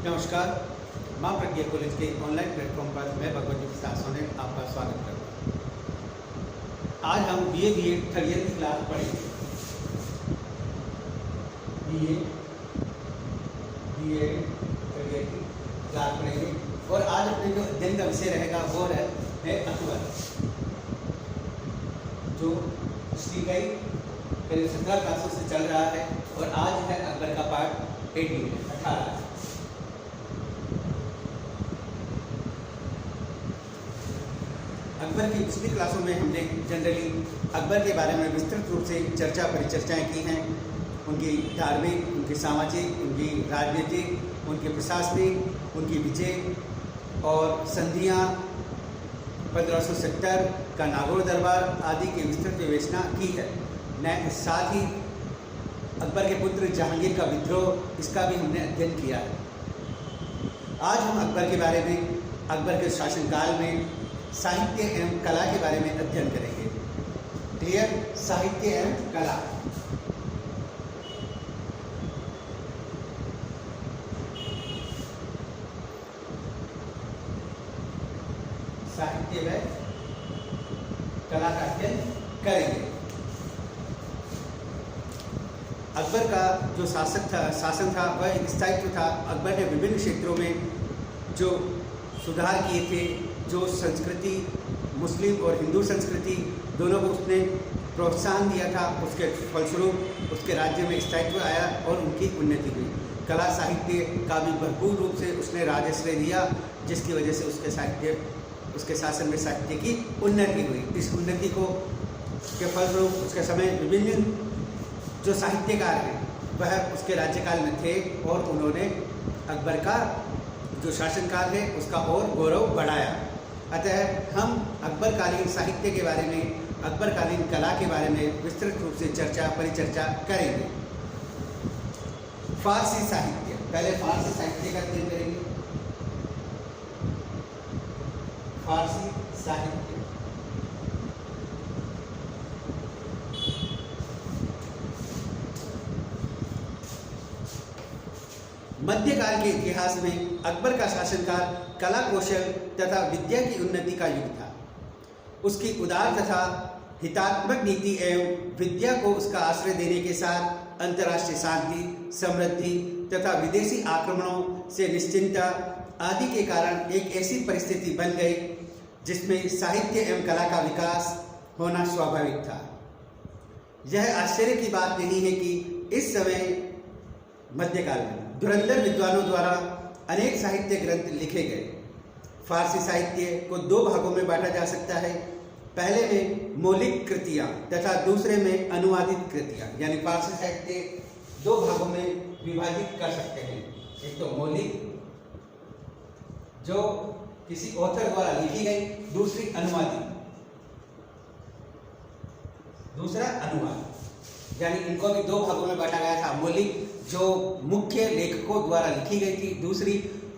नमस्कार। माँ प्रज्ञा कॉलेज के ऑनलाइन प्लेटफॉर्म पर मैं भगवती प्रसाद सोने आपका स्वागत करता हूँ। आज हम BA थर्ड ईयर की क्लास पढ़ेंगे। BA थर्ड ईयर की क्लास पढ़ेंगे और आज अपने जो अध्ययन का विषय रहेगा वो है अकबर, जो पिछली करीब 17 क्लासों से चल रहा है और आज है अकबर का पार्ट 18। अकबर की पिछली क्लासों में हमने जनरली अकबर के बारे में विस्तृत रूप से परिचर्चाएं की हैं। उनकी धार्मिक, उनकी सामाजिक, उनकी राजनीतिक, उनकी प्रशासनिक, उनकी विजय और संधियां, 1570 का नागौर दरबार आदि की विस्तृत विवेचना की है। साथ ही अकबर के पुत्र जहांगीर का विद्रोह, इसका भी हमने अध्ययन किया है। आज हम अकबर के बारे में, अकबर के शासनकाल में साहित्य एवं कला के बारे में अध्ययन करेंगे। क्लियर? साहित्य एवं कला। साहित्य व कला का अध्ययन करेंगे। अकबर का जो शासन था वह एक स्थायित्व था। अकबर ने विभिन्न क्षेत्रों में जो सुधार किए थे, जो संस्कृति, मुस्लिम और हिंदू संस्कृति दोनों को उसने प्रोत्साहन दिया था, उसके फलस्वरूप उसके राज्य में स्थायित्व आया और उनकी उन्नति हुई। कला साहित्य का भी भरपूर रूप से उसने राजश्रय दिया, जिसकी वजह से उसके शासन में साहित्य की उन्नति हुई। इस उन्नति के फलस्वरूप उसके समय विभिन्न जो साहित्यकार हैं वह उसके राज्यकाल में थे और उन्होंने अकबर का जो शासनकाल है उसका और गौरव बढ़ाया। अतः हम अकबरकालीन साहित्य के बारे में, अकबरकालीन कला के बारे में विस्तृत रूप से परिचर्चा करेंगे। फारसी साहित्य, पहले फारसी साहित्य का अध्ययन करेंगे। फारसी साहित्य मध्यकाल के इतिहास में अकबर का शासनकाल कला कौशल तथा विद्या की उन्नति का युग था। उसकी उदार तथा हितात्मक नीति एवं विद्या को उसका आश्रय देने के साथ अंतर्राष्ट्रीय शांति, समृद्धि तथा विदेशी आक्रमणों से निश्चिंतता आदि के कारण एक ऐसी परिस्थिति बन गई जिसमें साहित्य एवं कला का विकास होना स्वाभाविक था। यह आश्चर्य की बात नहीं है कि इस समय मध्यकाल में धुरंधर विद्वानों द्वारा अनेक साहित्य ग्रंथ लिखे गए। फारसी साहित्य को दो भागों में बांटा जा सकता है। पहले में मौलिक कृतियाँ तथा दूसरे में अनुवादित कृतियाँ, यानी फारसी साहित्य दो भागों में विभाजित कर सकते हैं। एक तो मौलिक, जो किसी ऑथर द्वारा लिखी गई, दूसरी अनुवादित, दूसरा अनुवाद, यानी इनको भी दो भागों में बांटा गया था। मौलिक जो मुख्य लेखकों द्वारा लिखी गई थी, दूसरी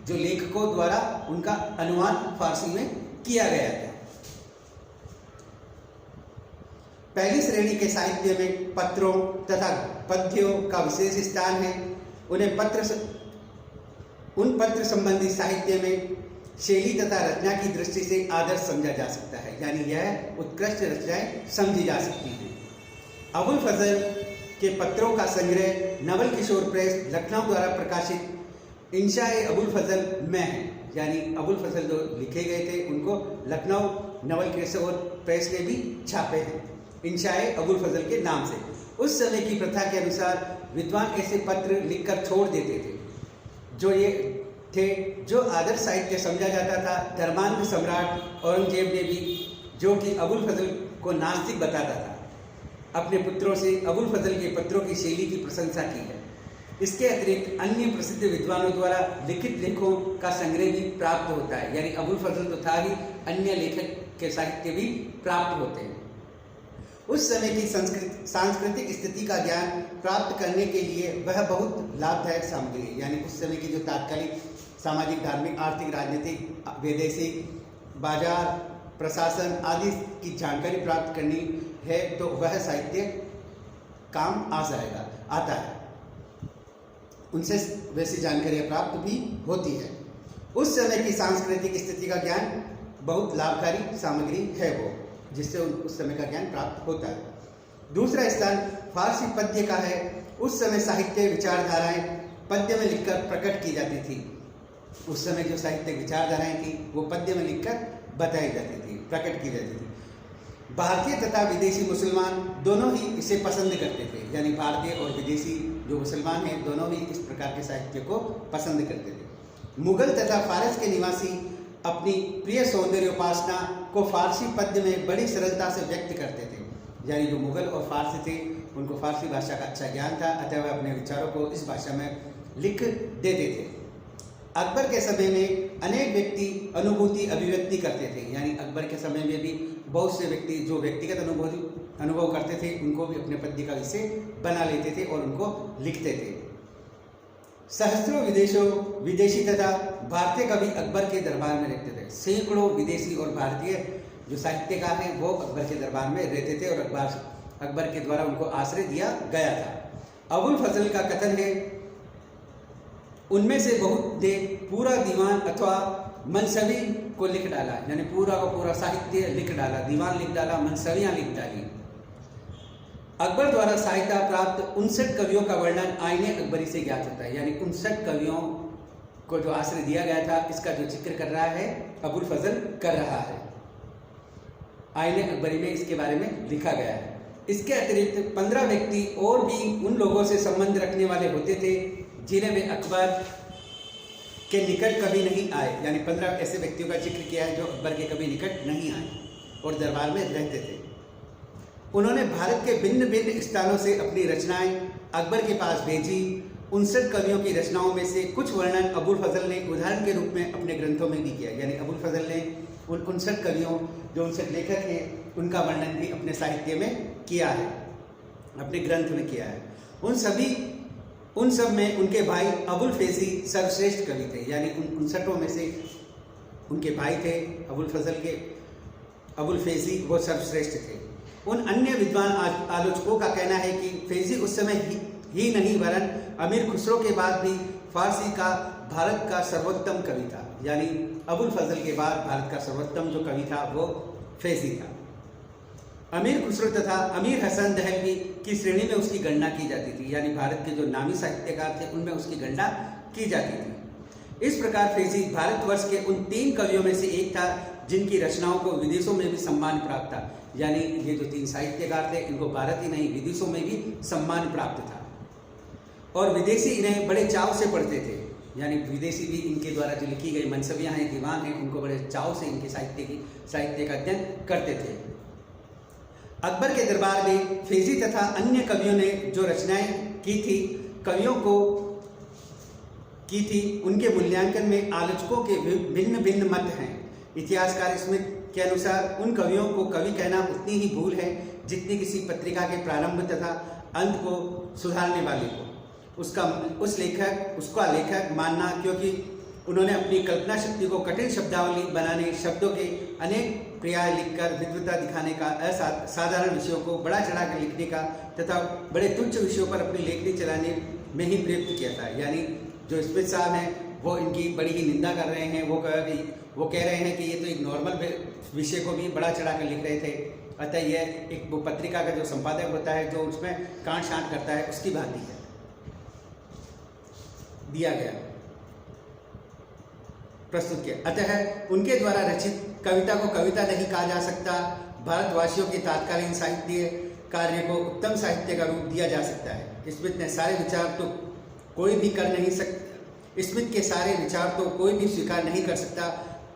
जो लेखकों द्वारा उनका अनुवाद फारसी में किया गया था। पहली श्रेणी के साहित्य में पत्रों तथा पद्यों का विशेष स्थान है। उन पत्र संबंधी साहित्य में शैली तथा रचना की दृष्टि से आदर्श समझा जा सकता है, यानी यह उत्कृष्ट रचनाएं समझी जा सकती हैं। अबुल फजल के पत्रों का संग्रह नवल किशोर प्रेस लखनऊ द्वारा प्रकाशित इंशाए अबुल फजल में है, यानी अबुल फजल जो लिखे गए थे उनको लखनऊ नवल किशोर प्रेस ने भी छापे हैं इंशाए अबुल फजल के नाम से। उस समय की प्रथा के अनुसार विद्वान ऐसे पत्र लिखकर छोड़ देते थे जो आदर्श साहित्य समझा जाता था। धर्मांध सम्राट औरंगजेब ने भी, जो कि अबुल फजल को नास्तिक बताता था, अपने पुत्रों से अबुल फजल के पत्रों की शैली की प्रशंसा की है। इसके अतिरिक्त अन्य प्रसिद्ध विद्वानों द्वारा लिखित लेखों का संग्रह भी प्राप्त होता है, यानी अबुल फजल तो था ही, अन्य लेखक के साहित्य भी प्राप्त होते हैं। उस समय की सांस्कृतिक स्थिति का ज्ञान प्राप्त करने के लिए वह बहुत लाभदायक सामग्री है, यानी उस समय की जो तात्कालिक सामाजिक, धार्मिक, आर्थिक, राजनीतिक, वैदेशिक, बाजार, प्रशासन आदि की जानकारी प्राप्त करनी है तो वह साहित्य काम आता है। उनसे वैसी जानकारियाँ प्राप्त भी होती है। उस समय की सांस्कृतिक स्थिति का ज्ञान बहुत लाभकारी सामग्री है वो, जिससे उस समय का ज्ञान प्राप्त होता है। दूसरा स्थान फारसी पद्य का है। उस समय साहित्य विचारधाराएं पद्य में लिखकर प्रकट की जाती थी। उस समय जो साहित्य विचारधाराएं थी वो पद्य में लिखकर बताई जाती थी, प्रकट की जाती थी। भारतीय तथा विदेशी मुसलमान दोनों ही इसे पसंद करते थे, यानी भारतीय और विदेशी जो मुसलमान हैं दोनों ही इस प्रकार के साहित्य को पसंद करते थे। मुगल तथा फारस के निवासी अपनी प्रिय सौंदर्योपासना को फारसी पद्य में बड़ी सरलता से व्यक्त करते थे। यानी जो मुगल और फारसी थे उनको फारसी भाषा का अच्छा ज्ञान था, अतः वह अपने विचारों को इस भाषा में लिख देते थे। अकबर के समय में अनेक व्यक्ति अनुभूति अभिव्यक्ति करते थे, यानी अकबर के समय में भी बहुत से व्यक्ति जो व्यक्तिगत अनुभव करते थे उनको भी अपने पद्य का विषय बना लेते थे और उनको लिखते थे। सहस्त्रों विदेशी तथा भारतीय कवि अकबर के दरबार में रहते थे। सैकड़ों विदेशी और भारतीय जो साहित्यकार हैं वो अकबर के दरबार में रहते थे और अकबर के द्वारा उनको आश्रय दिया गया था। अबुल फजल का कथन है, उनमें से बहुत ने पूरा दीवान अथवा मनसबी को लिख डाला, यानी पूरा का पूरा साहित्य लिख डाला, दीवान लिख डाला, मनसबियाँ लिख डाली। अकबर द्वारा सहायता प्राप्त 59 कवियों का वर्णन आईने अकबरी से ज्ञात होता है, यानी 59 कवियों को जो आश्रय दिया गया था इसका जो जिक्र कर रहा है अबुल फजल कर रहा है। आईने अकबरी में इसके बारे में लिखा गया है। इसके अतिरिक्त 15 व्यक्ति और भी उन लोगों से संबंध रखने वाले होते थे जिन्हें वे अकबर के निकट कभी नहीं आए, यानी 15 ऐसे व्यक्तियों का जिक्र किया है जो अकबर के कभी निकट नहीं आए और दरबार में रहते थे। उन्होंने भारत के भिन्न भिन्न स्थानों से अपनी रचनाएं अकबर के पास भेजी। 59 कवियों की रचनाओं में से कुछ वर्णन अबुल फजल ने उदाहरण के रूप में अपने ग्रंथों में भी किया, यानी अबुल फजल ने उन 59 कवियों जो 59 लेखक हैं उनका वर्णन भी अपने साहित्य में किया है, अपने ग्रंथ में किया है। उन सब में उनके भाई अबुल फैजी सर्वश्रेष्ठ कवि थे, यानी उन 59 में से उनके भाई थे अबुल फजल के, अबुल फैजी वो सर्वश्रेष्ठ थे। उन अन्य विद्वान आलोचकों का कहना है कि फैजी उस समय ही नहीं वरन अमीर खुसरो के बाद भी फारसी का भारत का सर्वोत्तम कवि था, यानी अबुल फजल के बाद भारत का सर्वोत्तम जो कवि था वो फैजी था। अमीर खुसरो तथा अमीर हसन दहलवी की श्रेणी में उसकी गणना की जाती थी, यानी भारत के जो नामी साहित्यकार थे उनमें उसकी गणना की जाती थी। इस प्रकार फैजी भारतवर्ष के उन 3 कवियों में से एक था जिनकी रचनाओं को विदेशों में भी सम्मान प्राप्त था, यानी ये जो 3 साहित्यकार थे इनको भारत ही नहीं विदेशों में भी सम्मान प्राप्त था और विदेशी इन्हें बड़े चाव से पढ़ते थे, यानी विदेशी भी इनके द्वारा जो लिखी गई मनसबियाँ हैं, दीवान हैं, उनको बड़े चाव से इनके साहित्य का अध्ययन करते थे। अकबर के दरबार में फैजी तथा अन्य कवियों ने जो रचनाएं की थी उनके मूल्यांकन में आलोचकों के भिन्न भिन्न मत हैं। इतिहासकार स्मिथ के अनुसार उन कवियों को कवि कहना उतनी ही भूल है जितनी किसी पत्रिका के प्रारंभ तथा अंत को सुधारने वाले को उसका लेखक मानना, क्योंकि उन्होंने अपनी कल्पना शक्ति को कठिन शब्दावली बनाने, शब्दों के अनेक पर्याय लिखकर विद्वता दिखाने का, असाधारण विषयों को बड़ा चढ़ाकर लिखने का तथा बड़े तुच्छ विषयों पर अपनी लेखनी चलाने में ही प्रयुक्त किया था। यानी जो स्मिथ साहब हैं वो इनकी बड़ी ही निंदा कर रहे हैं। वो कह रहे हैं कि ये तो एक नॉर्मल विषय को भी बड़ा चढ़ाकर लिख रहे थे, अतः यह एक वो पत्रिका का जो संपादक होता है जो उसमें कांट छांट करता है उसकी भांति है दिया गया प्रस्तुत किया। अतः उनके द्वारा रचित कविता को कविता नहीं कहा जा सकता। भारतवासियों के तात्कालीन साहित्य कार्य को उत्तम साहित्य का रूप दिया जा सकता है। स्मिथ के सारे विचार तो कोई भी स्वीकार नहीं कर सकता,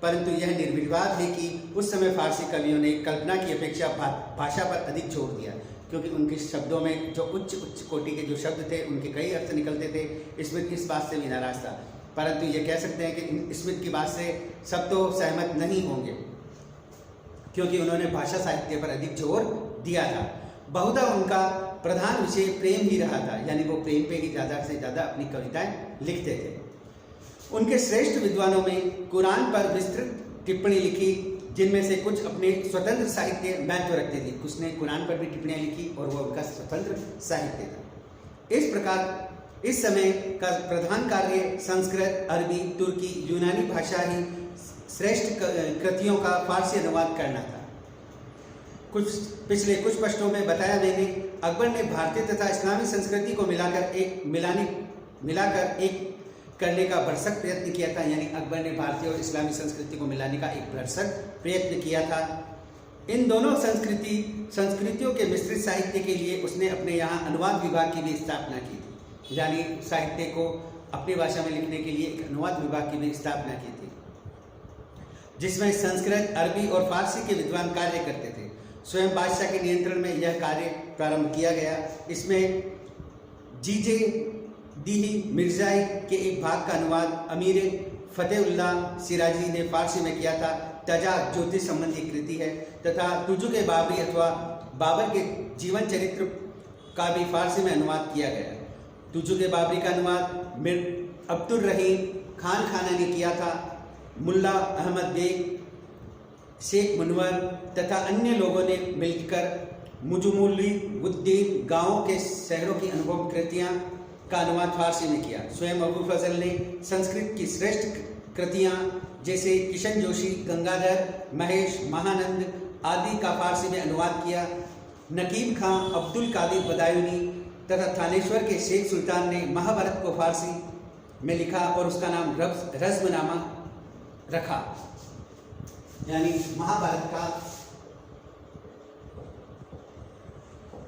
परंतु यह निर्विवाद है कि उस समय फारसी कवियों ने कल्पना की अपेक्षा भाषा पर अधिक जोर दिया, क्योंकि उनके शब्दों में जो उच्च कोटि के जो शब्द थे उनके कई अर्थ निकलते थे। स्मिथ इस बात से भी नाराज था, परंतु ये कह सकते हैं कि स्मिथ की बात से सब तो सहमत नहीं होंगे, क्योंकि उन्होंने भाषा साहित्य पर अधिक जोर दिया था। बहुधा उनका प्रधान विषय प्रेम ही रहा था, यानी वो प्रेम पे ही ज़्यादा से ज़्यादा अपनी कविताएं लिखते थे। उनके श्रेष्ठ विद्वानों में कुरान पर विस्तृत टिप्पणी लिखी, जिनमें से कुछ अपने स्वतंत्र साहित्य महत्व रखते थे। कुछ ने कुरान पर भी टिप्पणियाँ लिखी और वह उनका स्वतंत्र साहित्य था। इस प्रकार इस समय का प्रधान कार्य संस्कृत, अरबी, तुर्की, यूनानी भाषा ही श्रेष्ठ कृतियों का फारसी अनुवाद करना था। पिछले कुछ पृष्ठों में बताया मैंने, अकबर ने भारतीय तथा इस्लामी संस्कृति को मिलाकर एक करने का भरसक प्रयत्न किया था। यानी अकबर ने भारतीय और इस्लामी संस्कृति को मिलाने का एक भरसक प्रयत्न किया था। इन दोनों संस्कृतियों के मिश्रित साहित्य के लिए उसने अपने यहाँ अनुवाद विभाग की भी स्थापना की थी। यानी साहित्य को अपनी भाषा में लिखने के लिए एक अनुवाद विभाग की भी स्थापना की थी, जिसमें संस्कृत, अरबी और फारसी के विद्वान कार्य करते थे। स्वयं बादशाह के नियंत्रण में यह कार्य प्रारंभ किया गया। इसमें जीजे दीही मिर्जाई के एक भाग का अनुवाद अमीर फतेहुल्लाह सिराजी ने फारसी में किया था। तजा ज्योतिष संबंधी कृति है तथा तुजुक बाबरी अथवा बाबर के जीवन चरित्र का भी फारसी में अनुवाद किया गया। तुजुक बाबरी का अनुवाद मिर अब्दुल रहीम खान खाना ने किया था। मुल्ला अहमद बेग, शेख मुनवर तथा अन्य लोगों ने मिलकर मुजमुद्दीन गांवों के शहरों की अनुभव कृतियाँ का अनुवाद फारसी में किया। स्वयं अबुल फजल ने संस्कृत की श्रेष्ठ कृतियाँ जैसे किशन जोशी, गंगाधर, महेश, महानंद आदि का फारसी में अनुवाद किया। नकीब खां, अब्दुल कादिर बदायूनी तथा थानेश्वर के शेख सुल्तान ने महाभारत को फारसी में लिखा और उसका नाम रज़्मनामा रखा। यानी महाभारत का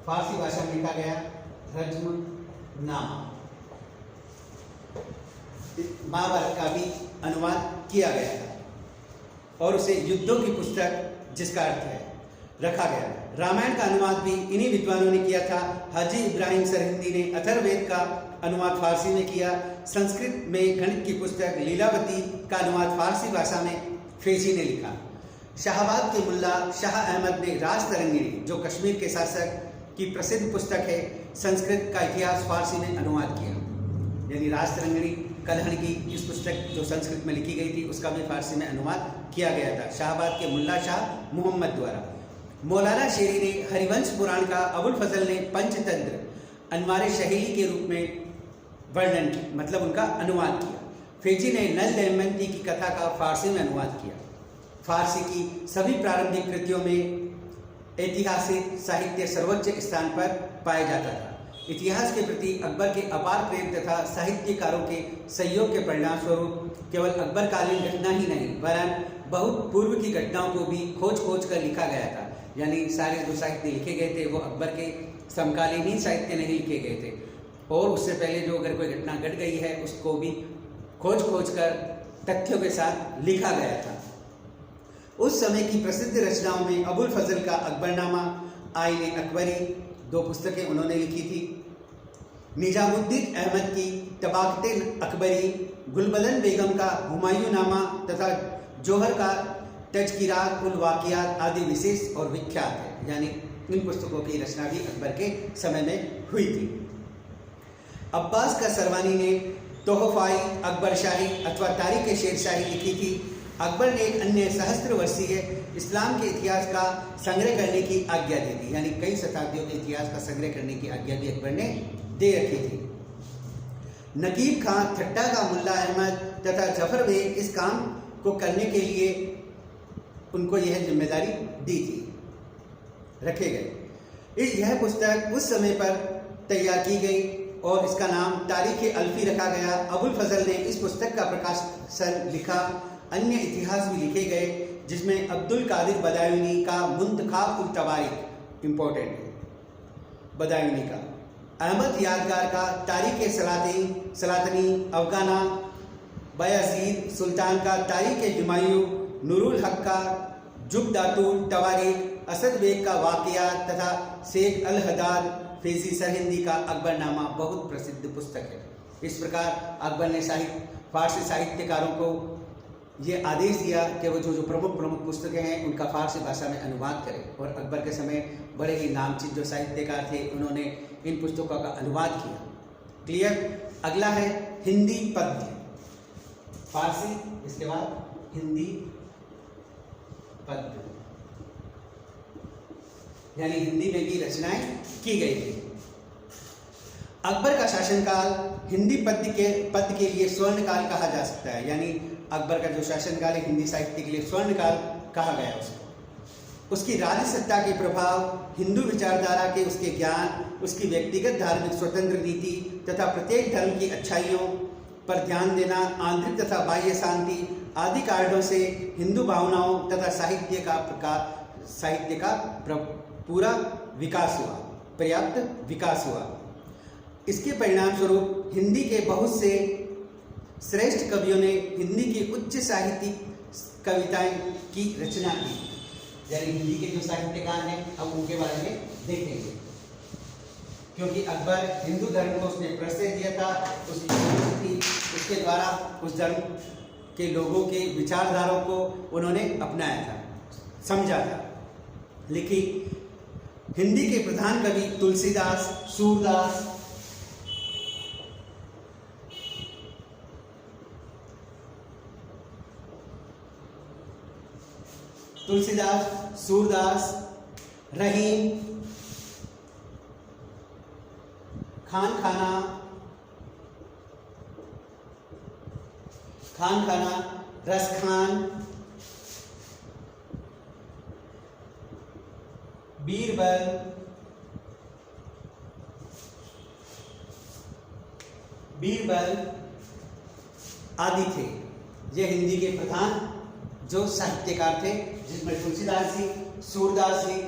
फारसी भाषा में लिखा गया रज़्मनामा। महाभारत का भी अनुवाद किया गया था और उसे युद्धों की पुस्तक जिसका अर्थ है रखा गया। रामायण का अनुवाद भी इन्हीं विद्वानों ने किया था। हाजी इब्राहिम सरहिंदी ने अथर्ववेद का अनुवाद फारसी में किया। संस्कृत में गणित की पुस्तक लीलावती का अनुवाद फारसी भाषा में फेजी ने लिखा। शाहबाद के मुल्ला शाह अहमद ने राज तरंगिणी, जो कश्मीर के शासक की प्रसिद्ध पुस्तक है, संस्कृत का इतिहास फारसी में अनुवाद किया। यानी राज तरंगिणी कलहण की इस पुस्तक जो संस्कृत में लिखी गई थी उसका भी फारसी में अनुवाद किया गया था शाहबाद के मुल्ला शाह मोहम्मद द्वारा। मौलाना शेरी ने हरिवंश पुराण का, अबुल फजल ने पंचतंत्र अनवार शहीली के रूप में वर्णन किया, मतलब उनका अनुवाद किया। फेजी ने नल दमयंती की कथा का फारसी में अनुवाद किया। फारसी की सभी प्रारंभिक कृतियों में ऐतिहासिक साहित्य सर्वोच्च स्थान पर पाया जाता था। इतिहास के प्रति अकबर के अपार प्रेम तथा साहित्यकारों के सहयोग के परिणाम स्वरूप केवल अकबरकालीन घटना ही नहीं वरन बहुत पूर्व की घटनाओं को भी खोज कर लिखा गया था। यानी सारे जो साहित्य लिखे गए थे वो अकबर के समकालीन ही साहित्य नहीं लिखे गए थे और उससे पहले जो अगर कोई घटना घट गई है उसको भी खोज कर तथ्यों के साथ लिखा गया था। उस समय की प्रसिद्ध रचनाओं में अबुल फजल का अकबरनामा, आईने अकबरी, 2 पुस्तकें उन्होंने लिखी थी। निजामुद्दीन अहमद की तबाकते अकबरी, गुलबदन बेगम का हुमायूं नामा तथा जौहर का तज़किरात उल वाक़ियात आदि विशेष और विख्यात है। यानी इन पुस्तकों की रचना भी अकबर के समय में हुई थी। अब्बास का सरवानी ने तोहफ़ाई अकबर शाही अथवा तारीख़ शेर शाही लिखी थी। अकबर ने एक अन्य सहस्त्र वर्षीय इस्लाम के इतिहास का संग्रह करने की आज्ञा दी थी। यानी कई शताब्दियों के इतिहास का संग्रह करने की आज्ञा भी अकबर ने दे रखी थी। नकीब खां, ठट्टा का मुल्ला अहमद तथा जफर बेग इस काम को करने के लिए उनको यह जिम्मेदारी दी थी, रखे गए। यह पुस्तक उस समय पर तैयार की गई और इसका नाम तारीख़ अल्फी रखा गया। अबुल फजल ने इस पुस्तक का प्रकाशन लिखा। अन्य इतिहास भी लिखे गए जिसमें अब्दुल कादिर बदायूनी का मुंतखाब उल तवारीख इम्पोर्टेंट है, बदायूनी का, अहमद यादगार का तारीख़ सलातनी अफगाना, बायज़ीद सुल्तान का तारीख़ हुमायूं, नूरुल हक का जुबदातुल तवारीख, असद बेग का वाक़ियात तथा शेख अल हदाद फेजी सरहिंदी का अकबरनामा बहुत प्रसिद्ध पुस्तक है। इस प्रकार अकबर ने फारसी साहित्यकारों को ये आदेश दिया कि वो जो प्रमुख पुस्तकें हैं उनका फारसी भाषा में अनुवाद करें और अकबर के समय बड़े ही नामचीन जो साहित्यकार थे उन्होंने इन पुस्तकों का अनुवाद किया। क्लियर। अगला है हिंदी पद्य, फारसी, इसके बाद हिंदी पद्य, यानी हिंदी में भी रचनाएं की गई थी। अकबर का शासनकाल हिंदी पद्य के लिए स्वर्णकाल कहा जा सकता है, यानी अकबर का जो शासनकाल है हिंदी साहित्य के लिए स्वर्णकाल कहा गया उसको। उसकी राज्य सत्ता के प्रभाव, हिंदू विचारधारा के उसके ज्ञान, उसकी व्यक्तिगत धार्मिक स्वतंत्र नीति तथा प्रत्येक धर्म की अच्छाइयों पर ध्यान देना, आंतरिक तथा बाह्य शांति आदि कारणों से हिंदू भावनाओं तथा साहित्य का पूरा विकास हुआ, पर्याप्त विकास हुआ। इसके परिणाम स्वरूप हिंदी के बहुत से श्रेष्ठ कवियों ने हिंदी की उच्च साहित्यिक कविताएं की रचना की। यानी हिंदी के जो साहित्यकार हैं अब उनके बारे में देखेंगे, क्योंकि अकबर हिंदू धर्म को उसने प्रश्रय दिया था, उसके द्वारा उस धर्म के लोगों के विचारधाराओं को उन्होंने अपनाया था, समझा था, लिखी। हिंदी के प्रधान कवि तुलसीदास, सूरदास, सूरदास, रहीम, खान खाना, रसखान, बीरबल, आदि थे। ये हिंदी के प्रधान जो साहित्यकार थे, जिसमें तुलसीदास जी, सूरदास जी,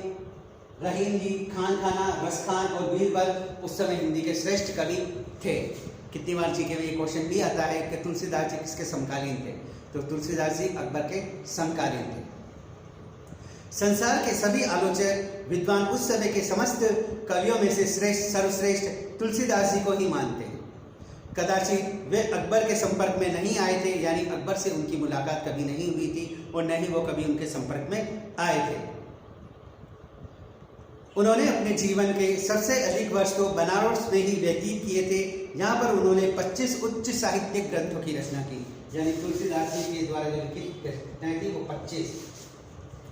रहीम जी, खान खाना, रसखान और बीरबल उस समय हिंदी के श्रेष्ठ कवि थे। कितनी बार जी के में ये क्वेश्चन भी आता है कि तुलसीदास जी किसके समकालीन थे, तो तुलसीदास जी अकबर के समकालीन थे। संसार के सभी आलोचक विद्वान उस समय के समस्त कवियों में से सर्वश्रेष्ठ तुलसीदास जी को ही मानते हैं। कदाचित वे अकबर के संपर्क में नहीं आए थे, यानी अकबर से उनकी मुलाकात कभी नहीं हुई थी और न ही वो कभी उनके संपर्क में आए थे। उन्होंने अपने जीवन के सबसे अधिक वर्ष तो बनारस में ही व्यतीत किए थे। यहाँ पर उन्होंने 25 उच्च साहित्यिक ग्रंथों की रचना की, यानी तुलसीदास जी के द्वारा जो लिखित रचनाएं थी वो 25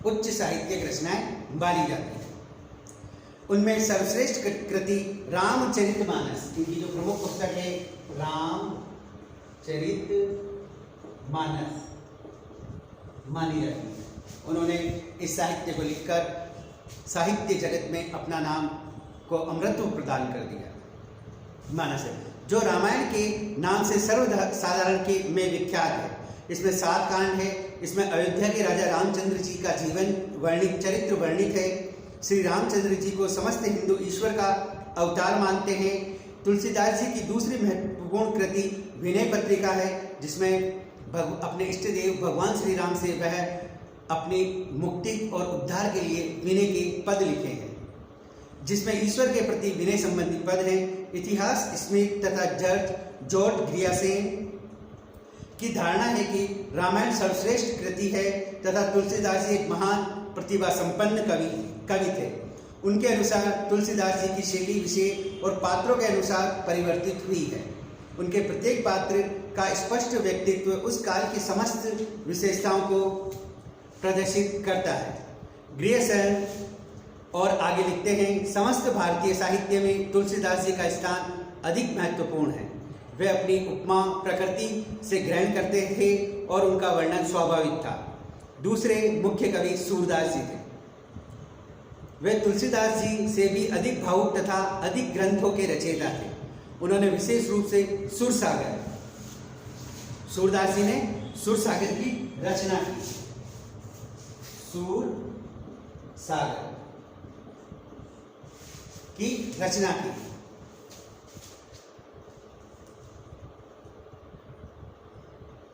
उच्च साहित्यिक रचनाएं मानी जाती हैं। उनमें सर्वश्रेष्ठ कृति रामचरितमानस, इनकी जो प्रमुख पुस्तक है रामचरितमानस मानी जाती है। उन्होंने इस साहित्य को लिखकर साहित्य जगत में अपना नाम को अमृतत्व प्रदान कर दिया। मानस है जो रामायण के नाम से सर्वसाधारण के में विख्यात है। इसमें 7 कांड है। इसमें अयोध्या के राजा रामचंद्र जी का जीवन वर्णित, चरित्र वर्णित है। श्री रामचंद्र जी को समस्त हिंदू ईश्वर का अवतार मानते हैं। तुलसीदास जी की दूसरी महत्वपूर्ण कृति विनय पत्रिका है, जिसमें अपने इष्ट देव भगवान श्री राम से वह अपनी मुक्ति और उद्धार के लिए विनय के पद लिखे हैं, जिसमें ईश्वर के प्रति विनय संबंधी पद हैं। इतिहास स्मिथ तथा जॉर्ज ग्रियासेन की धारणा है कि रामायण सर्वश्रेष्ठ कृति है तथा तुलसीदास जी एक महान प्रतिभा संपन्न कवि थे। उनके अनुसार तुलसीदास जी की शैली विषय और पात्रों के अनुसार परिवर्तित हुई है। उनके प्रत्येक पात्र का स्पष्ट व्यक्तित्व उस काल की समस्त विशेषताओं को प्रदर्शित करता है। ग्रियर्सन और आगे लिखते हैं, समस्त भारतीय साहित्य में तुलसीदास जी का स्थान अधिक महत्वपूर्ण है। वे अपनी उपमा प्रकृति से ग्रहण करते थे और उनका वर्णन स्वाभाविक था। दूसरे मुख्य कवि सूरदास जी थे। वे तुलसीदास जी से भी अधिक भावुक तथा अधिक ग्रंथों के रचयिता थे। उन्होंने विशेष रूप से सुरसागर, सूरदास जी ने सुरसागर की रचना की। सुरसागर की रचना की।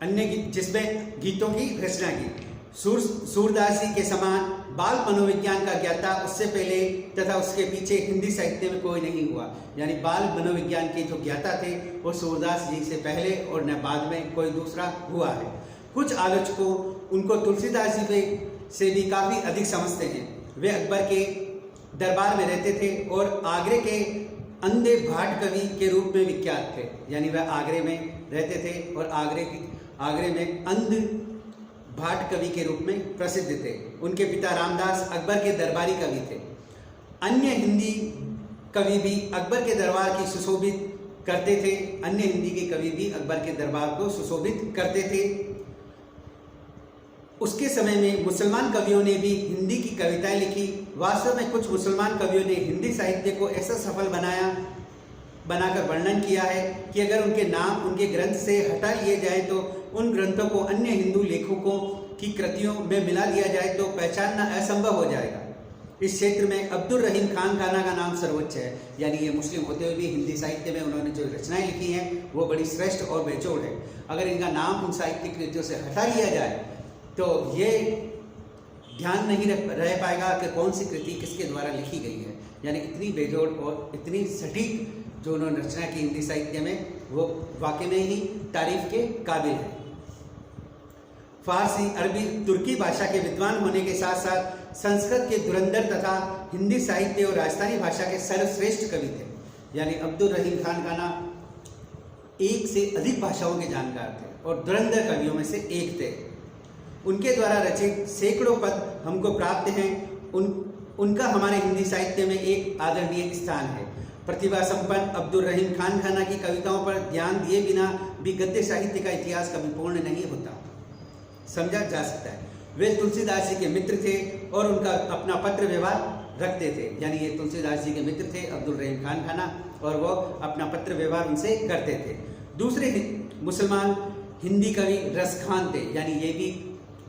अन्य जिसमें गीतों की रचना की। सूरदास जी के समान बाल मनोविज्ञान का ज्ञाता उससे पहले तथा उसके पीछे हिंदी साहित्य में कोई नहीं हुआ। यानी बाल मनोविज्ञान के जो ज्ञाता थे वो सूरदास जी से पहले और न बाद में कोई दूसरा हुआ है। कुछ आलोचकों उनको तुलसीदास जी पे से भी काफ़ी अधिक समझते हैं। वे अकबर के दरबार में रहते थे और आगरे के अंधे भाट कवि के रूप में विख्यात थे। यानी वह आगरे में रहते थे और आगरे में अंध भाट कवि के रूप में प्रसिद्ध थे। उनके पिता रामदास अकबर के दरबारी कवि थे। अन्य हिंदी कवि भी अकबर के दरबार की सुशोभित करते थे। अन्य हिंदी के कवि भी अकबर के दरबार को सुशोभित करते थे। उसके समय में मुसलमान कवियों ने भी हिंदी की कविताएं लिखी। वास्तव में कुछ मुसलमान कवियों ने हिंदी साहित्य को ऐसा सफल बनाकर वर्णन किया है कि अगर उनके नाम उनके ग्रंथ से हटा लिए जाए तो उन ग्रंथों को अन्य हिंदू लेखकों की कृतियों में मिला दिया जाए तो पहचानना असंभव हो जाएगा। इस क्षेत्र में अब्दुल रहीम खान खाना का नाम सर्वोच्च है, यानी ये मुस्लिम होते हुए भी हिंदी साहित्य में उन्होंने जो रचनाएं लिखी हैं वो बड़ी श्रेष्ठ और बेजोड़ है। अगर इनका नाम उन साहित्यिक कृतियों से हटा लिया जाए तो ये ध्यान नहीं रह पाएगा कि कौन सी कृति किसके द्वारा लिखी गई है। यानी इतनी बेजोड़ और इतनी सटीक जो उन्होंने रचना की हिंदी साहित्य में, वो वाकई में ही तारीफ के काबिल है। फारसी, अरबी, तुर्की भाषा के विद्वान होने के साथ साथ संस्कृत के धुरंधर तथा हिंदी साहित्य और राजस्थानी भाषा के सर्वश्रेष्ठ कवि थे। यानी अब्दुल रहीम खान खाना एक से अधिक भाषाओं के जानकार थे और धुरंधर कवियों में से एक थे। उनके द्वारा रचित सैकड़ों पद हमको प्राप्त हैं। उनका हमारे हिंदी साहित्य में एक आदरणीय स्थान है। प्रतिभा संपन्न अब्दुल रहीम खान खाना की कविताओं पर ध्यान दिए बिना भी गद्य साहित्य का इतिहास कभी पूर्ण नहीं होता, समझा जा सकता है। वे तुलसीदास जी के मित्र थे और उनका अपना पत्र व्यवहार रखते थे। यानी ये तुलसीदास जी के मित्र थे अब्दुल रहीम खान खाना, और वो अपना पत्र व्यवहार उनसे करते थे। दूसरे मुसलमान हिंदी कवि रसखान थे, यानी ये भी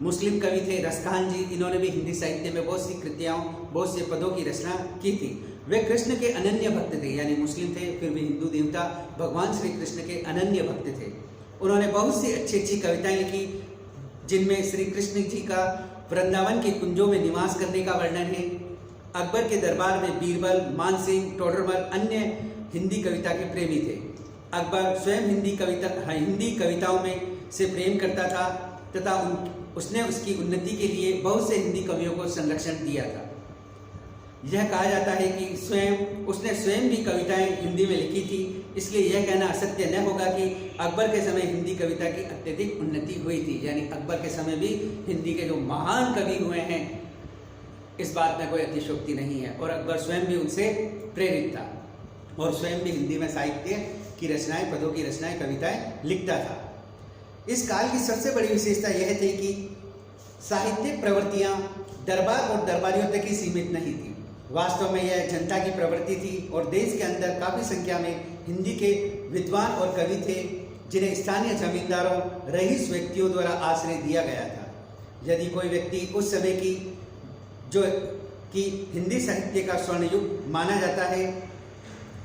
मुस्लिम कवि थे रसखान जी। इन्होंने भी हिंदी साहित्य में बहुत सी कृतियाँ, बहुत से पदों की रचना की थी। वे कृष्ण के अनन्य भक्त थे, यानी मुस्लिम थे फिर भी हिंदू देवता भगवान श्री कृष्ण के अनन्य भक्त थे। उन्होंने बहुत सी अच्छी अच्छी कविताएं लिखी जिनमें श्री कृष्ण जी का वृंदावन के कुंजों में निवास करने का वर्णन है। अकबर के दरबार में बीरबल, मानसिंह, टोडरमल अन्य हिंदी कविता के प्रेमी थे। अकबर स्वयं हिंदी कविताओं में से प्रेम करता था तथा उसने उसकी उन्नति के लिए बहुत से हिंदी कवियों को संरक्षण दिया था। यह कहा जाता है कि उसने स्वयं भी कविताएं हिंदी में लिखी थी, इसलिए यह कहना असत्य न होगा कि अकबर के समय हिंदी कविता की अत्यधिक उन्नति हुई थी। यानी अकबर के समय भी हिंदी के जो महान कवि हुए हैं, इस बात में कोई अतिशयोक्ति नहीं है। और अकबर स्वयं भी उनसे प्रेरित था और स्वयं भी हिंदी में साहित्य की रचनाएं, पदों की रचनाएं, कविताएं लिखता था। इस काल की सबसे बड़ी विशेषता यह थी कि साहित्यिक प्रवृत्तियां दरबार और दरबारियों तक ही सीमित नहीं थी। वास्तव में यह जनता की प्रवृत्ति थी और देश के अंदर काफ़ी संख्या में हिंदी के विद्वान और कवि थे जिन्हें स्थानीय जमींदारों, रईस व्यक्तियों द्वारा आश्रय दिया गया था। यदि कोई व्यक्ति उस समय की हिंदी साहित्य का स्वर्ण युग माना जाता है,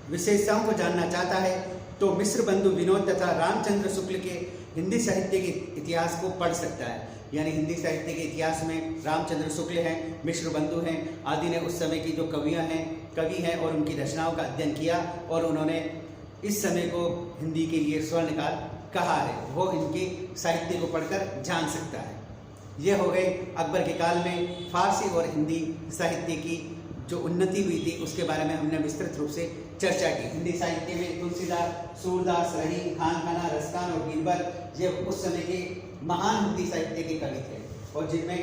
विशेषताओं को जानना चाहता है तो मिश्र बंधु विनोद तथा रामचंद्र शुक्ल के हिंदी साहित्य के इतिहास को पढ़ सकता है। यानी हिंदी साहित्य के इतिहास में रामचंद्र शुक्ल हैं, मिश्र बंधु हैं आदि ने उस समय की जो कवि हैं और उनकी रचनाओं का अध्ययन किया और उन्होंने इस समय को हिंदी के लिए स्वर्णकाल कहा है। वो इनके साहित्य को पढ़कर जान सकता है। यह हो गए अकबर के काल में फारसी और हिंदी साहित्य की जो उन्नति हुई थी उसके बारे में हमने विस्तृत रूप से चर्चा की। हिंदी साहित्य में तुलसीदास, सूरदास, रहीम खान खाना, रसखान और बीरबल ये उस समय के महान हिंदी साहित्य के कवि थे और जिनमें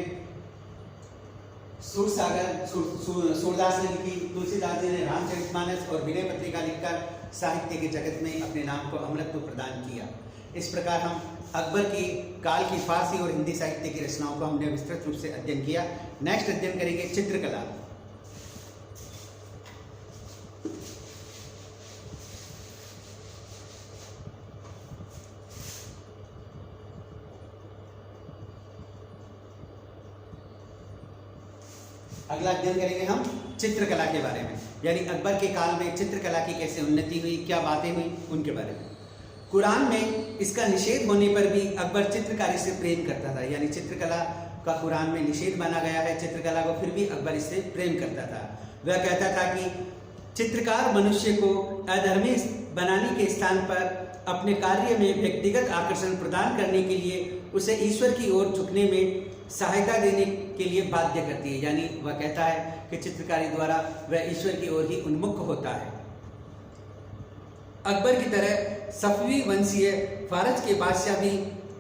सूरदास ने लिखी, तुलसीदास जी ने रामचरितमानस और विनय पत्रिका लिखकर साहित्य के जगत में अपने नाम को अमरत्व प्रदान किया। इस प्रकार हम अकबर की काल की फारसी और हिंदी साहित्य की रचनाओं को हमने विस्तृत रूप से अध्ययन किया। नेक्स्ट अध्ययन करेंगे चित्रकला। अगला अध्ययन करेंगे हम चित्रकला के बारे में, यानी अकबर के काल में चित्रकला की कैसे उन्नति हुई, क्या बातें हुई, उनके बारे में। कुरान में इसका निषेध होने पर भी अकबर चित्रकारी से प्रेम करता था। यानी चित्रकला का कुरान में निषेध माना गया है चित्रकला को, फिर भी अकबर इससे प्रेम करता था। वह कहता था कि चित्रकार मनुष्य को अधर्मी बनाने के स्थान पर अपने कार्य में व्यक्तिगत आकर्षण प्रदान करने के लिए उसे ईश्वर की ओर झुकने में सहायता देने के लिए बाध्य करती है। यानी वह कहता है कि चित्रकारी द्वारा वह ईश्वर की ओर ही उन्मुख होता है। अकबर की तरह सफवी वंशीय फारस के बादशाह भी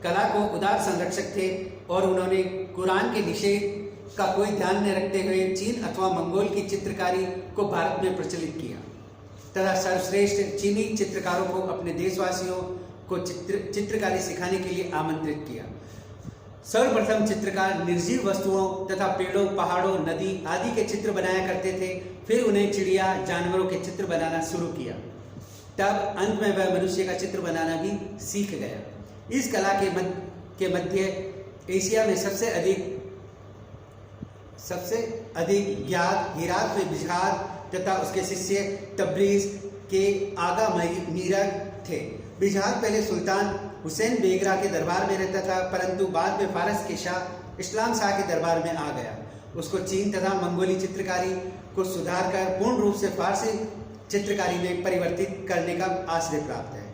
कला को उदार संरक्षक थे और उन्होंने कुरान के निषेध का कोई ध्यान न रखते हुए चीन अथवा मंगोल की चित्रकारी को भारत में प्रचलित किया। तथा सर्वश्रेष्ठ चीनी चित्रकारों को अपने देशवासियों को चित्रकारी सिखाने के लिए आमंत्रित किया। सर्वप्रथम चित्रकार निर्जीव वस्तुओं तथा पेड़ों, पहाड़ों, नदी आदि के चित्र बनाया करते थे। फिर उन्हें चिड़िया, जानवरों के चित्र बनाना शुरू किया। तब अंत में वह मनुष्य का चित्र बनाना भी सीख गया। इस कला के मध्य एशिया में सबसे अधिक ज्ञात हेरात में बिजहार तथा उसके शिष्य तब्रीज के आगा मीरा थे। बिजहार पहले सुल्तान हुसैन बेगरा के दरबार में रहता था, परंतु बाद में फारस के शाह इस्लाम शाह के दरबार में आ गया। उसको चीन तथा मंगोली चित्रकारी को सुधार कर पूर्ण रूप से फारसी चित्रकारी में परिवर्तित करने का आश्रय प्राप्त है।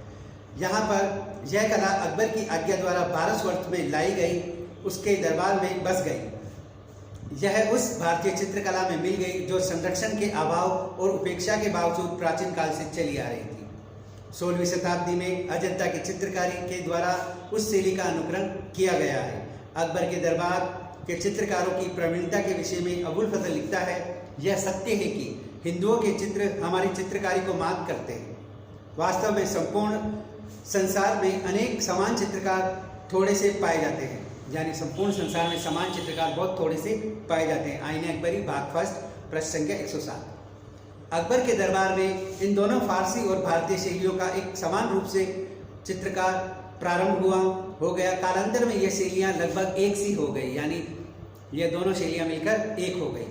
यहाँ पर यह कला अकबर की आज्ञा द्वारा भारतवर्ष में लाई गई, उसके दरबार में बस गई। यह उस भारतीय चित्रकला में मिल गई जो संरक्षण के अभाव और उपेक्षा के बावजूद प्राचीन काल से चली आ रही थी। 16वीं शताब्दी में अजंता की चित्रकारी के द्वारा उस शैली का अनुकरण किया गया है। अकबर के दरबार के चित्रकारों की प्रवीणता के विषय में अबुल फजल लिखता है, यह सत्य है कि हिंदुओं के चित्र हमारी चित्रकारी को मात करते हैं। वास्तव में संपूर्ण संसार में अनेक समान चित्रकार थोड़े से पाए जाते हैं, यानी संपूर्ण संसार में समान चित्रकार बहुत थोड़े से पाए जाते हैं। आईने अकबरी भाग फर्स्ट पृष्ठ संख्या 107। अकबर के दरबार में इन दोनों फारसी और भारतीय शैलियों का एक समान रूप से चित्रकार प्रारंभ हो गया। कालांतर में यह शैलियाँ लगभग एक सी हो गई, यानी यह दोनों शैलियाँ मिलकर एक हो गई।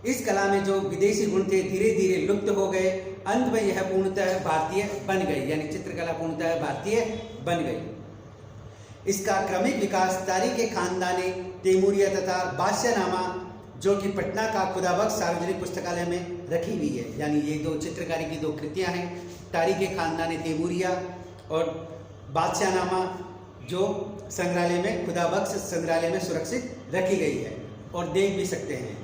इस कला में जो विदेशी गुण थे धीरे धीरे लुप्त हो गए। अंत में यह पूर्णतः भारतीय बन गई, यानी चित्रकला पूर्णतः भारतीय बन गई। इसका क्रमिक विकास तारीख खानदानी तैमूरिया तथा बादशाहनामा, जो कि पटना का खुदाबख्श सार्वजनिक पुस्तकालय में रखी हुई है, यानी ये दो चित्रकारी की दो कृतियां हैं, तारीख खानदानी तैमूरिया और बादशाहनामा, जो संग्रहालय में खुदाबख्श संग्रहालय में सुरक्षित रखी गई है और देख भी सकते हैं।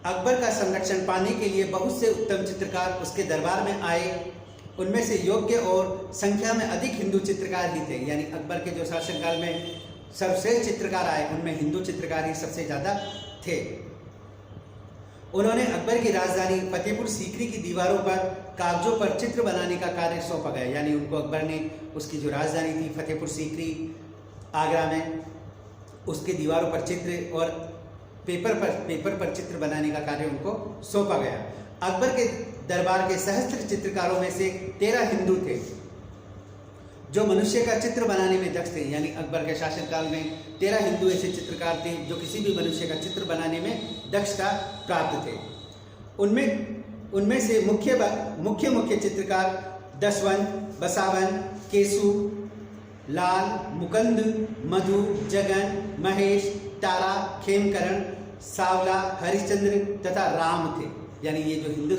अकबर का संरक्षण पाने के लिए बहुत से उत्तम चित्रकार उसके दरबार में आए। उनमें से योग्य और संख्या में अधिक हिंदू चित्रकार ही थे, यानी अकबर के जो शासनकाल में सर्वश्रेष्ठ चित्रकार आए उनमें हिंदू चित्रकार ही सबसे ज़्यादा थे। उन्होंने अकबर की राजधानी फतेहपुर सीकरी की दीवारों पर कागजों पर चित्र बनाने का कार्य सौंपा गया, यानी उनको अकबर ने उसकी जो राजधानी थी फतेहपुर सीकरी आगरा में, उसके दीवारों पर चित्र और पेपर पर चित्र बनाने का कार्य उनको सौंपा गया। अकबर के दरबार के सहस्त्र चित्रकारों में से 13 हिंदू थे जो मनुष्य का चित्र बनाने में दक्ष थे, यानी अकबर के शासनकाल में 13 हिंदू ऐसे चित्रकार थे जो किसी भी मनुष्य का चित्र बनाने में दक्षता प्राप्त थे। उनमें से मुख्य चित्रकार दशवंत, बसावन, केसु, लाल, मुकुंद, मधु, जगन, महेश, तारा, खेमकरण, सावला, हरिश्चंद्र तथा राम थे, यानी ये जो हिंदू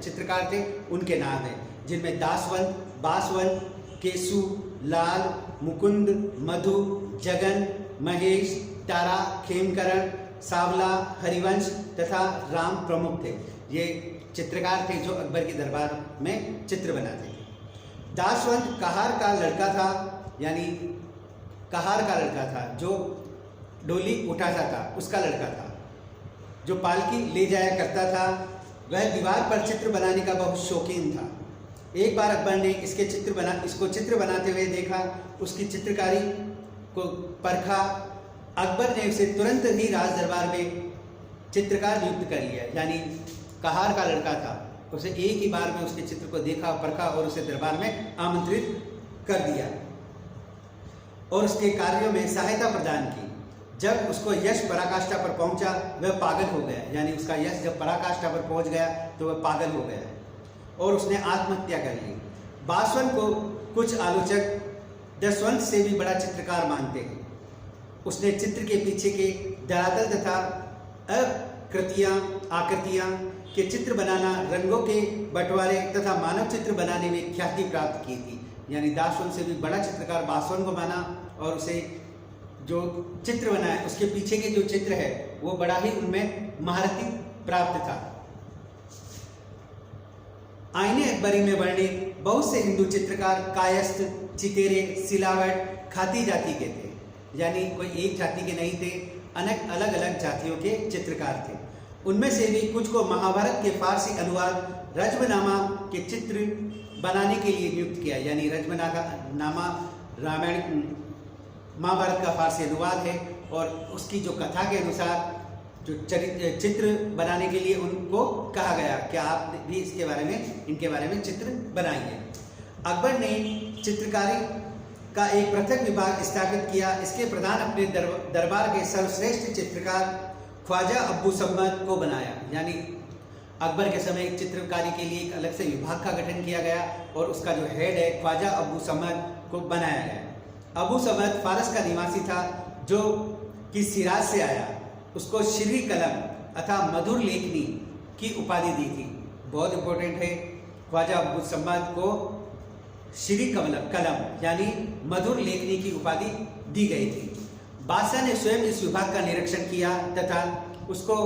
चित्रकार थे उनके नाम हैं, जिनमें दासवंत, बासवंत, केसु, लाल, मुकुंद, मधु, जगन, महेश, तारा, खेमकरण, सावला, हरिवंश तथा राम प्रमुख थे। ये चित्रकार थे जो अकबर के दरबार में चित्र बनाते थे। दासवंत कहार का लड़का था, यानी कहार का लड़का था जो डोली उठाता था, उसका लड़का था जो पालकी ले जाया करता था। वह दीवार पर चित्र बनाने का बहुत शौकीन था। एक बार अकबर ने इसको चित्र बनाते हुए देखा, उसकी चित्रकारी को परखा। अकबर ने उसे तुरंत ही राज दरबार में चित्रकार नियुक्त कर लिया, यानी कहार का लड़का था, उसे एक ही बार में उसके चित्र को देखा, परखा और उसे दरबार में आमंत्रित कर दिया और उसके कार्यों में सहायता प्रदान की। जब उसको यश पराकाष्ठा पर पहुंचा वह पागल हो गया, यानी उसका यश जब पराकाष्ठा पर पहुंच गया तो वह पागल हो गया और उसने आत्महत्या कर ली। बासवन को कुछ आलोचक दशवंत से भी बड़ा चित्रकार मानते हैं। उसने चित्र के पीछे के धरातल तथा आकृतियां के चित्र बनाना, रंगों के बंटवारे तथा मानव चित्र बनाने में ख्याति प्राप्त की थी, यानी दासवन से भी बड़ा चित्रकार बासवन को माना और उसे जो चित्र बनाया उसके पीछे के जो चित्र है वो बड़ा ही उनमें महारथी प्राप्त था। आईने अकबरी में वर्णित बहुत से हिंदू चित्रकार कायस्थ, चितेरे, सिलावट, खाती जाति के थे, यानी कोई एक जाति के नहीं थे, अनेक अलग अलग जातियों के चित्रकार थे। उनमें से भी कुछ को महाभारत के फारसी अनुवाद रजमनामा के चित्र बनाने के लिए नियुक्त किया। यानी रजमनामा रामायण महाभारत का फारसी अनुवाद है और उसकी जो कथा के अनुसार जो चित्र बनाने के लिए उनको कहा गया कि आप भी इनके बारे में चित्र बनाइए। अकबर ने चित्रकारी का एक पृथक विभाग स्थापित किया। इसके प्रधान अपने दरबार के सर्वश्रेष्ठ चित्रकार ख्वाजा अब्बू सम्मद को बनाया। यानी अकबर के समय चित्रकारी के लिए एक अलग से विभाग का गठन किया गया और उसका जो हेड है ख्वाजा अब्बू सम्मद को बनाया गया। अबू सम्मद फारस का निवासी था जो कि सिराज से आया। उसको श्री कलम अथा मधुर लेखनी की उपाधि दी थी। बहुत इंपॉर्टेंट है, ख्वाजा अब्बू सम्मद को श्री कलम यानी मधुर लेखनी की उपाधि दी गई थी। बादशाह ने स्वयं इस विभाग का निरीक्षण किया तथा उसको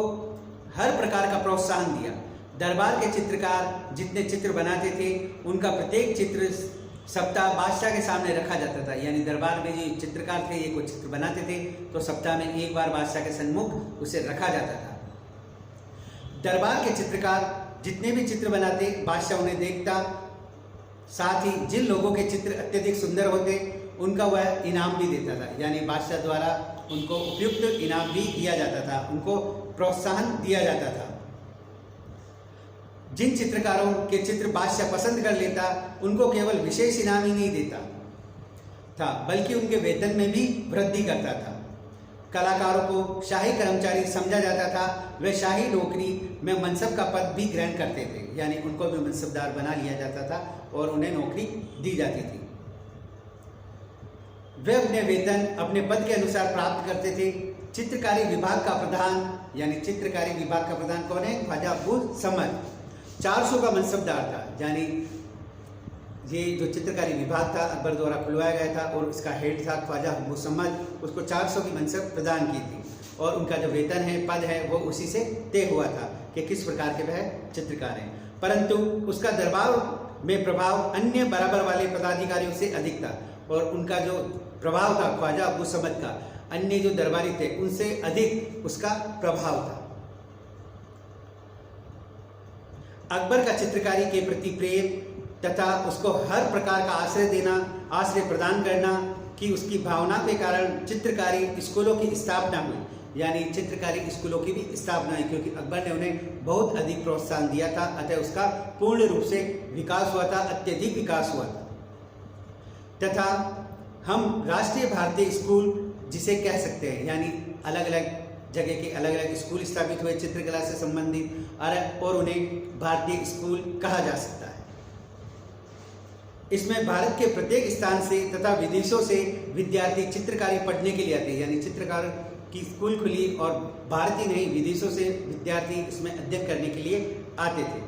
हर प्रकार का प्रोत्साहन दिया। दरबार के चित्रकार जितने चित्र बनाते थे उनका प्रत्येक चित्र सप्ताह बादशाह के सामने रखा जाता था। यानी दरबार में जो चित्रकार थे ये कोई चित्र बनाते थे तो सप्ताह में एक बार बादशाह के सम्मुख उसे रखा जाता था। दरबार के चित्रकार जितने भी चित्र बनाते बादशाह उन्हें देखता। साथ ही जिन लोगों के चित्र अत्यधिक सुंदर होते उनका वह इनाम भी देता था। यानी बादशाह द्वारा उनको उपयुक्त इनाम भी दिया जाता था, उनको प्रोत्साहन दिया जाता था। जिन चित्रकारों के चित्र बादशाह पसंद कर लेता उनको केवल विशेष इनाम ही नहीं देता था बल्कि उनके वेतन में भी वृद्धि करता था। कलाकारों को शाही कर्मचारी समझा जाता था। वे शाही नौकरी में मनसब का पद भी ग्रहण करते थे। यानी उनको भी मनसबदार बना लिया जाता था और उन्हें नौकरी दी जाती थी। वे अपने वेतन अपने पद के अनुसार प्राप्त करते थे। चित्रकारी विभाग का प्रधान यानी चित्रकारी विभाग का प्रधान कौन है? ख्वाजा अब्बू सम्मद 400 का मनसबदार था। यानी ये जो चित्रकारी विभाग था अकबर द्वारा खुलवाया गया था और इसका हेड था ख्वाजा अब्बू सम्मद। उसको 400 की मनसब प्रदान की थी और उनका जो वेतन है पद है वो उसी से तय हुआ था कि किस प्रकार के वह चित्रकार हैं। परंतु उसका दरबार में प्रभाव अन्य बराबर वाले पदाधिकारियों से अधिक था और उनका जो प्रभाव था ख्वाजा अब्बू सम्मद का अन्य जो दरबारी थे उनसे अधिक उसका प्रभाव था। अकबर का चित्रकारी के प्रति प्रेम तथा उसको हर प्रकार का आश्रय प्रदान करना कि उसकी भावना के कारण चित्रकारी स्कूलों की स्थापना हुई। यानी चित्रकारी स्कूलों की भी स्थापना हुई क्योंकि अकबर ने उन्हें बहुत अधिक प्रोत्साहन दिया था, अतः उसका पूर्ण रूप से विकास हुआ था, अत्यधिक विकास हुआ था। तथा हम राष्ट्रीय भारतीय स्कूल जिसे कह सकते हैं, यानी अलग अलग जगह के अलग अलग स्कूल स्थापित हुए चित्रकला से संबंधित और उन्हें भारतीय स्कूल कहा जा सकता है। इसमें भारत के प्रत्येक स्थान से तथा विदेशों से विद्यार्थी चित्रकारी पढ़ने के लिए आते हैं। यानी चित्रकार की स्कूल खुली और भारत ही नहीं विदेशों से विद्यार्थी इसमें अध्ययन करने के लिए आते थे।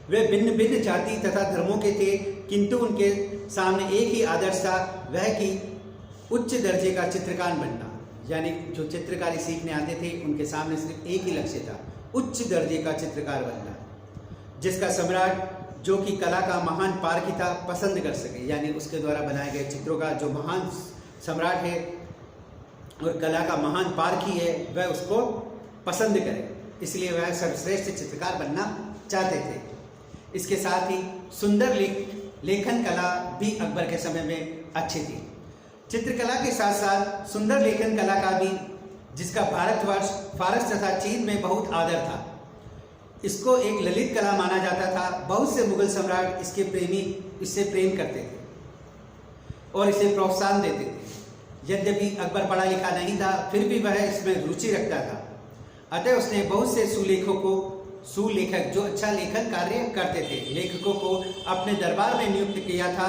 वे भिन्न भिन्न जाति तथा धर्मों के थे किंतु उनके सामने एक ही आदर्श था, वह कि उच्च दर्जे का चित्रकार बनना। यानी जो चित्रकारी सीखने आते थे उनके सामने सिर्फ एक ही लक्ष्य था, उच्च दर्जे का चित्रकार बनना, जिसका सम्राट जो कि कला का महान पारखी था पसंद कर सके। यानी उसके द्वारा बनाए गए चित्रों का जो महान सम्राट है और कला का महान पारखी है वह उसको पसंद करे, इसलिए वह सर्वश्रेष्ठ चित्रकार बनना चाहते थे। इसके साथ ही सुंदर लेखन कला भी अकबर के समय में अच्छी थी। चित्रकला के साथ साथ सुंदर लेखन कला का भी, जिसका भारतवर्ष फारस तथा चीन में बहुत आदर था, इसको एक ललित कला माना जाता था। बहुत से मुगल सम्राट इससे प्रेम करते थे और इसे प्रोत्साहन देते थे। यद्यपि अकबर पढ़ा लिखा नहीं था फिर भी वह इसमें रुचि रखता था, अतः उसने बहुत से सुलेखक जो अच्छा लेखन कार्य करते थे लेखकों को अपने दरबार में नियुक्त किया था।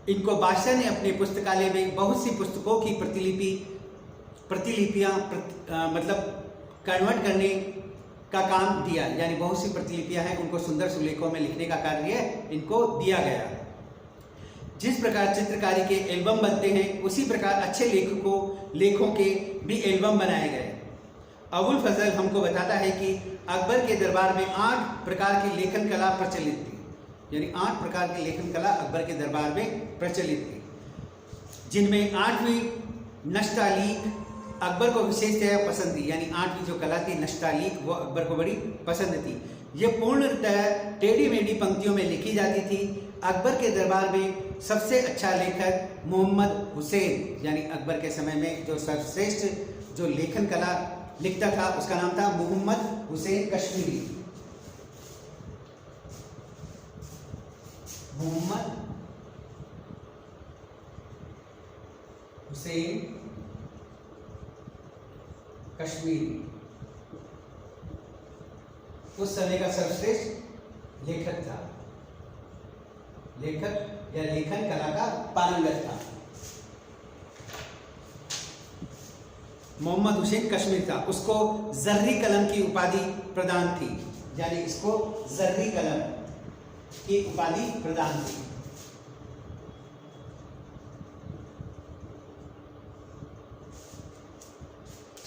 इनको बादशाह ने अपने पुस्तकालय में बहुत सी पुस्तकों की प्रतिलिपियां कन्वर्ट करने का काम दिया। यानी बहुत सी प्रतिलिपियां हैं उनको सुंदर सुलेखों में लिखने का कार्य इनको दिया गया। जिस प्रकार चित्रकारी के एल्बम बनते हैं उसी प्रकार अच्छे लेखों के भी एल्बम बनाए गए। अबुल फजल हमको बताता है कि अकबर के दरबार में 8 प्रकार की लेखन कला प्रचलित थी। यानी 8 प्रकार की लेखन कला अकबर के दरबार में प्रचलित थी, जिनमें 8वीं नश्तालीक अकबर को विशेषतया पसंद थी। यानी 8वीं जो कला थी नश्तालीक वो अकबर को बड़ी पसंद थी। ये पूर्णतः टेढ़ी मेढ़ी पंक्तियों में लिखी जाती थी। अकबर के दरबार में सबसे अच्छा लेखक मोहम्मद हुसैन, यानी अकबर के समय में जो सर्वश्रेष्ठ जो लेखन कला लिखता था उसका नाम था मोहम्मद हुसैन कश्मीरी। मोहम्मद हुसैन कश्मीरी उस समय का सर्वश्रेष्ठ लेखक था, लेखक या लेखन कला का पारंगत था। मोहम्मद हुसैन कश्मीर था, उसको जर्री कलम की उपाधि प्रदान थी, यानी इसको जर्री कलम की उपाधि प्रदान थी।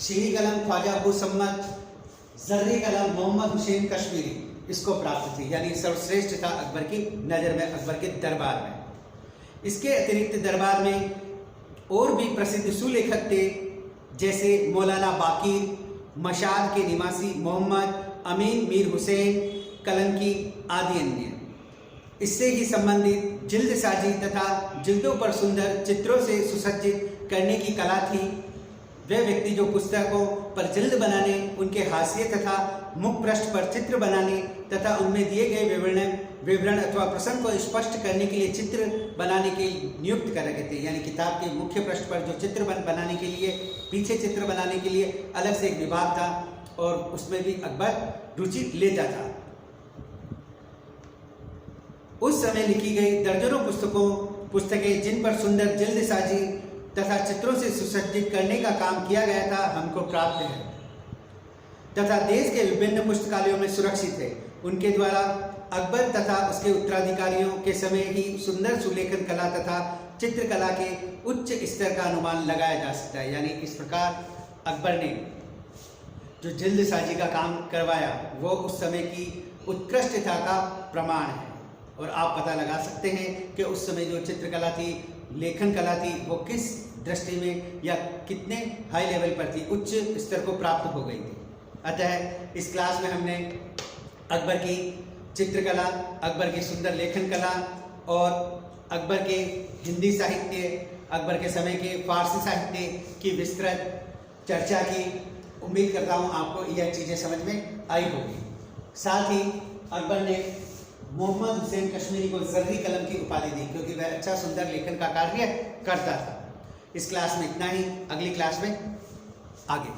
शीरी कलम ख्वाजा अबू सम्मत, जर्री कलम मोहम्मद हुसैन कश्मीरी इसको प्राप्त थी, यानी सर्वश्रेष्ठ था अकबर की नज़र में, अकबर के दरबार में। इसके अतिरिक्त दरबार में और भी प्रसिद्ध सुलेखक थे, जैसे मौलाना बाकीर, मशाद के निवासी मोहम्मद अमीन मीर हुसैन कलंकी आदि अन्य। इससे ही संबंधित जिल्द साजी तथा जिल्दों पर सुंदर चित्रों से सुसज्जित करने की कला थी। वे व्यक्ति जो पुस्तकों पर जिल्द बनाने, उनके हाशिए तथा मुख पृष्ठ पर चित्र बनाने तथा उनमें दिए गए विवरण अथवा प्रसंग को स्पष्ट करने के लिए चित्र बनाने के नियुक्त कर रखे थे, यानी किताब के मुख्य पृष्ठ पर जो चित्र बनाने के लिए, पीछे चित्र बनाने के लिए अलग से एक विभाग था और उसमें भी अकबर रुचि लेता था। उस समय लिखी गई दर्जनों पुस्तकें जिन पर सुंदर जिल्द साजी तथा चित्रों से सुसज्जित करने का काम किया गया था हमको प्राप्त है तथा देश के विभिन्न पुस्तकालयों में सुरक्षित है। उनके द्वारा अकबर तथा उसके उत्तराधिकारियों के समय ही सुंदर सुलेखन कला तथा चित्रकला के उच्च स्तर का अनुमान लगाया जा सकता है। यानी इस प्रकार अकबर ने जो जिल्द साजी का काम करवाया वो उस समय की उत्कृष्टता का प्रमाण है। और आप पता लगा सकते हैं कि उस समय जो चित्रकला थी, लेखन कला थी, वो किस दृष्टि में या कितने हाई लेवल पर थी, उच्च स्तर को प्राप्त हो गई थी। अतः इस क्लास में हमने अकबर की चित्रकला, अकबर की सुंदर लेखन कला और अकबर के हिंदी साहित्य, अकबर के समय के फारसी साहित्य की विस्तृत चर्चा की। उम्मीद करता हूँ आपको यह चीज़ें समझ में आई होगी। साथ ही अकबर ने मोहम्मद हुसैन कश्मीरी को जर्री कलम की उपाधि दी, क्योंकि वह अच्छा सुंदर लेखन का कार्य करता था। इस क्लास में इतना ही, अगली क्लास में आगे।